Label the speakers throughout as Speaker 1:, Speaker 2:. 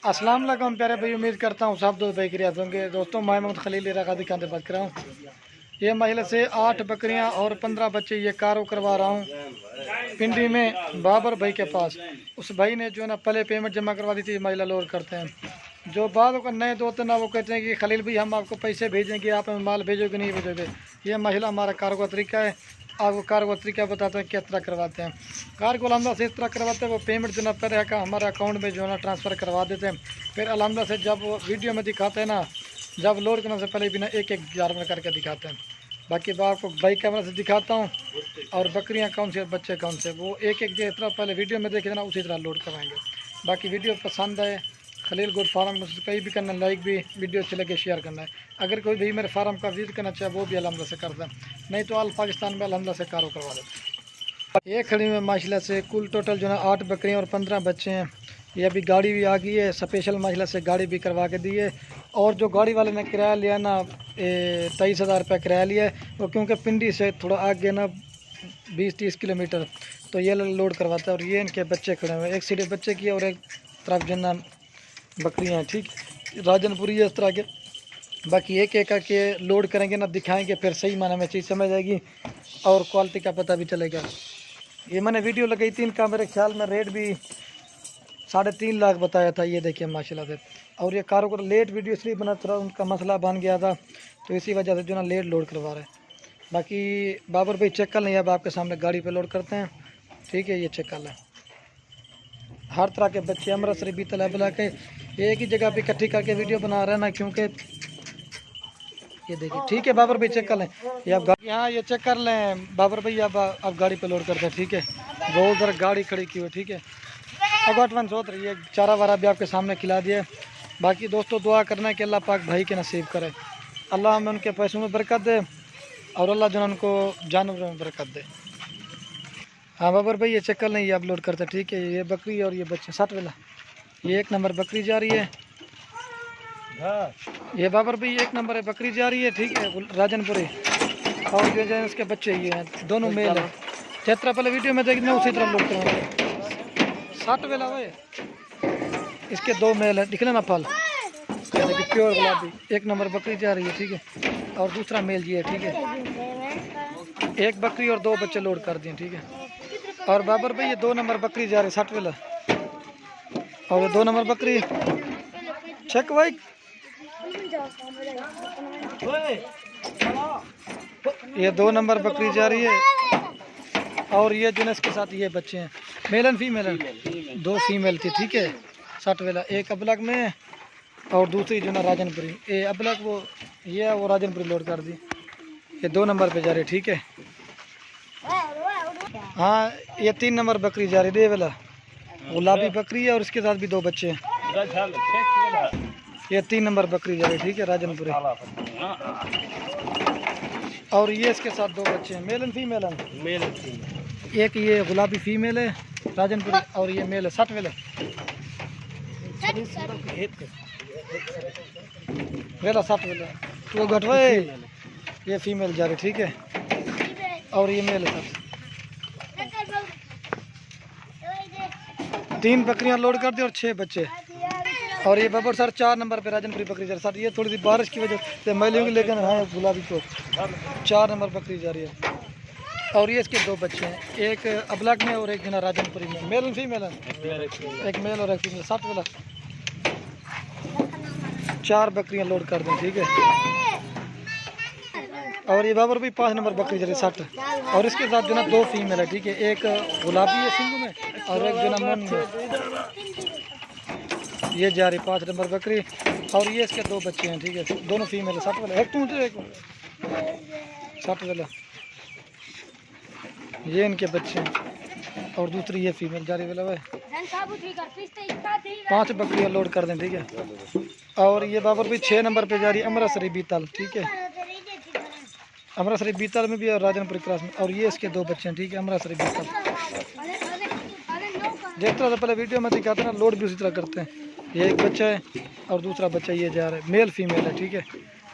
Speaker 1: अस्सलाम वालेकुम प्यारे भाई, उम्मीद करता हूँ सब दोस्त भाई क्रियात होंगे। दोस्तों मैं मोहम्मद खलील रखा दिखाते बात कर रहा हूँ। ये महिला से 8 बकरियाँ और 15 बच्चे ये कारो करवा रहा हूँ पिंडी में बाबर भाई के पास। उस भाई ने जो है ना पहले पेमेंट जमा करवा दी थी, महिला लोड करते हैं। जो बाद का नए दोस्त ना वो कहते हैं कि खलील भाई हम आपको पैसे भेजेंगे, आप हमें माल भेजोगे नहीं भेजोगे। ये महिला हमारा कारो का तरीका है, आपको कार को तरीका बताते हैं किस तरह करवाते हैं। कार को अलहमदा से इस तरह करवाते हैं, वो पेमेंट जो ना पहले का हमारे अकाउंट में जो है ना ट्रांसफ़र करवा देते हैं। फिर अलहमदा से जब वो वीडियो में दिखाते हैं ना, जब लोड करने से पहले भी ना एक जानवर करके दिखाते हैं। बाकी बात आपको बाइक कैमरा से दिखाता हूँ और बकरियाँ कौन सी बच्चे कौन से, वो एक जिस तरह पहले वीडियो में देखे ना उसी तरह लोड करवाएंगे। बाकी वीडियो पसंद है खलील गोट फार्म को कहीं भी करना, लाइक भी, वीडियो अच्छे लगे शेयर करना है। अगर कोई भी मेरे फार्म का विजिट करना चाहे वो भी अलहमदा से करता है, नहीं तो ऑल पाकिस्तान में अलहमदा से कारो करवा देते हैं। एक खड़ी में माशाल्लाह से कुल टोटल जो है 8 बकरियाँ और 15 बच्चे हैं। ये अभी गाड़ी भी आ गई है, स्पेशल माशाल्लाह से गाड़ी भी करवा के दी है। और जो गाड़ी वाले ने किराया लिया ना 23,000 रुपये किराया लिया है, वो क्योंकि पिंडी से थोड़ा आगे ना 20-30 किलोमीटर, तो ये लोड करवाता है। और ये इनके बच्चे खड़े हुए हैं, एक सीधे बच्चे की और एक तरफ जो ना बकरियाँ हैं, ठीक राजनपुरी है इस तरह के। बाकी एक एक करके लोड करेंगे ना, दिखाएंगे, फिर सही माना में चीज़ समझ आएगी और क्वालिटी का पता भी चलेगा। ये मैंने वीडियो लगाई थी, इनका मेरे ख्याल में रेट भी 3.5 लाख बताया था। ये देखिए माशाल्लाह से। और ये कारों को लेट वीडियो इसलिए बना, थोड़ा उनका मसला बन गया था, तो इसी वजह से जो ना लेट लोड करवा रहे हैं। बाकी बाबर भाई चेक कर लें, अब आपके सामने गाड़ी पे लोड करते हैं, ठीक है। ये चेक कर लें, हर तरह के बच्चे अमृतसरी बीतल अबला के एक ही जगह पे इकट्ठी करके वीडियो बना रहे हैं ना, क्योंकि ये देखिए, ठीक है बाबर भाई चेक कर लें। ये आप यहाँ ये चेक कर लें बाबर भाई, अब गाड़ी पे लोड करते हैं, ठीक है। वो उधर गाड़ी खड़ी की हुई, ठीक है। अब एडवांस होत रही है, चारा वारा भी आपके सामने खिला दिया। बाकी दोस्तों दुआ करना है कि अल्लाह पाक भाई के नसीब करे, अल्लाह हमें उनके पैसों में बरकत दे और अल्लाह जो उनको जानवरों में बरकत दे। हाँ बाबर भाई ये चेक कर लें, ये आप लोड करते हैं, ठीक है। ये बकरी और ये बच्चे 60 वाला, ये 1 नंबर बकरी जा रही है। ये बाबर भाई 1 नंबर है बकरी जा रही है, ठीक है, राजनपुरी। और जो है इसके बच्चे ये हैं, दोनों मेल हैं। जिस तरह पहले वीडियो में देखना उसी तरह लोड करवाएंगे। 60 वाला हुए, इसके 2 मेल हैं, दिख लेना फल, देखिए प्योर गुलाबी 1 नंबर बकरी जा रही है, ठीक है। और दूसरा मेल ये है, ठीक है। एक बकरी और 2 बच्चे लोड कर दिए, ठीक है। और बाबर भाई ये 2 नंबर बकरी जा रही है 60 वाला, और ये 2 नंबर बकरी चेक भाई। ये 2 नंबर बकरी जा रही है। और ये जो इसके साथ ये बच्चे हैं, मेलन फीमेलन 2 फीमेल थी, ठीक है। 60 वाला एक अबलग में और दूसरी जो ना राजनपुरी, ये अबलग वो राजनपुरी लोड कर दी। ये 2 नंबर पे जा रही है, ठीक है। हाँ ये 3 नंबर बकरी जा रही है, वाला गुलाबी बकरी है और इसके साथ भी 2 बच्चे हैं। ये 3 नंबर बकरी जा रही है, ठीक है, राजनपुरी। और ये इसके साथ 2 बच्चे हैं, मेलन फीमेल। एक ये गुलाबी फीमेल है राजनपुरी और ये मेल है 60 वाला, वेला 60 वाला तो घटवाए। ये फीमेल जा रही, ठीक है, और ये मेल है 60। 3 बकरियां लोड कर दी और 6 बच्चे। और ये बाबर सर 4 नंबर पे राजनपुरी बकरी जा रही है। ये थोड़ी सी बारिश की वजह से मैले होंगी, लेकिन हाँ गुलाबी को 4 नंबर बकरी जा रही है। और ये इसके 2 बच्चे हैं, एक अबलग में और एक जना राजनपुरी में, मेल फीमेल, एक मेल और एक फीमेल 60 वाला। 4 बकरियां लोड कर दें, ठीक है। और ये बाबर भी 5 नंबर बकरी जा रही है 60, और इसके साथ जो ना 2 फीमेल है, ठीक है। एक गुलाबी है सिंगू में और एक जो ना मन में, ये जा रही 5 नंबर बकरी। और ये इसके 2 बच्चे हैं, ठीक है, दोनों फीमेल है 60 वाला। एक तू एक 60 वाला, ये इनके बच्चे हैं। और दूसरी ये फीमेल जा रही वाला है। 5 बकरियां लोड कर दें, ठीक है। और ये बाबर भी 6 नंबर पे जा रही है अमृतसरी बीतल, ठीक है। अमृतसरी बीतल में भी और राजनपुरी क्रॉस में। और ये इसके 2 बच्चे हैं, ठीक है, अमृतसरी बीतल। जिस तरह से पहले वीडियो में दिखाते हैं ना, लोड भी उसी तरह करते हैं। ये एक बच्चा है और दूसरा बच्चा ये जा रहा है, मेल फीमेल है, ठीक है।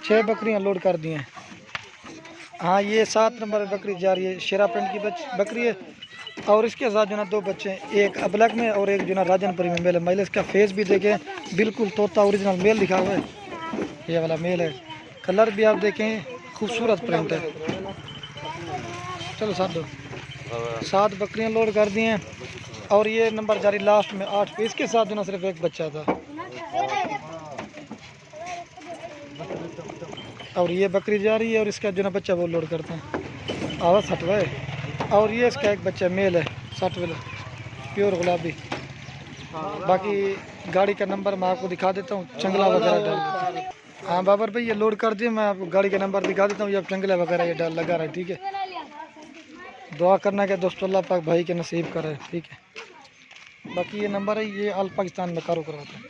Speaker 1: 6 बकरियां लोड कर दी हैं। हाँ ये 7 नंबर बकरी जा रही है, शेरा पेंट की बकरी है। और इसके साथ जो ना 2 बच्चे हैं, एक अबलग में और एक जो ना राजनपुरी में मेल है। महिला इसका फेस भी देखें, बिल्कुल तोता ओरिजिनल मेल लिखा हुआ है, ये वाला मेल है। कलर भी आप देखें, खूबसूरत प्रिंट है। चलो 7 बकरियां लोड कर दी हैं और ये नंबर जारी लास्ट में 8 पे। इसके साथ जो ना सिर्फ एक बच्चा था। और ये बकरी जा रही है और इसका जो ना बच्चा वो लोड करते हैं, आवाज़ 60 है। और ये इसका एक बच्चा मेल है 60 वाला, प्योर गुलाबी। बाकी गाड़ी का नंबर मैं आपको दिखा देता हूँ, चंगला वगैरह डाल। हाँ बाबर भाई, ये लोड कर दिए, मैं आपको गाड़ी का नंबर दिखा देता हूँ। ये अब चंगला वगैरह ये डाल लगा रहा है, ठीक है। दुआ करना कि दोस्तों अल्लाह पाक भाई के नसीब करे, ठीक है। बाकी ये नंबर है, ये ऑल पाकिस्तान में कारो करवाता है।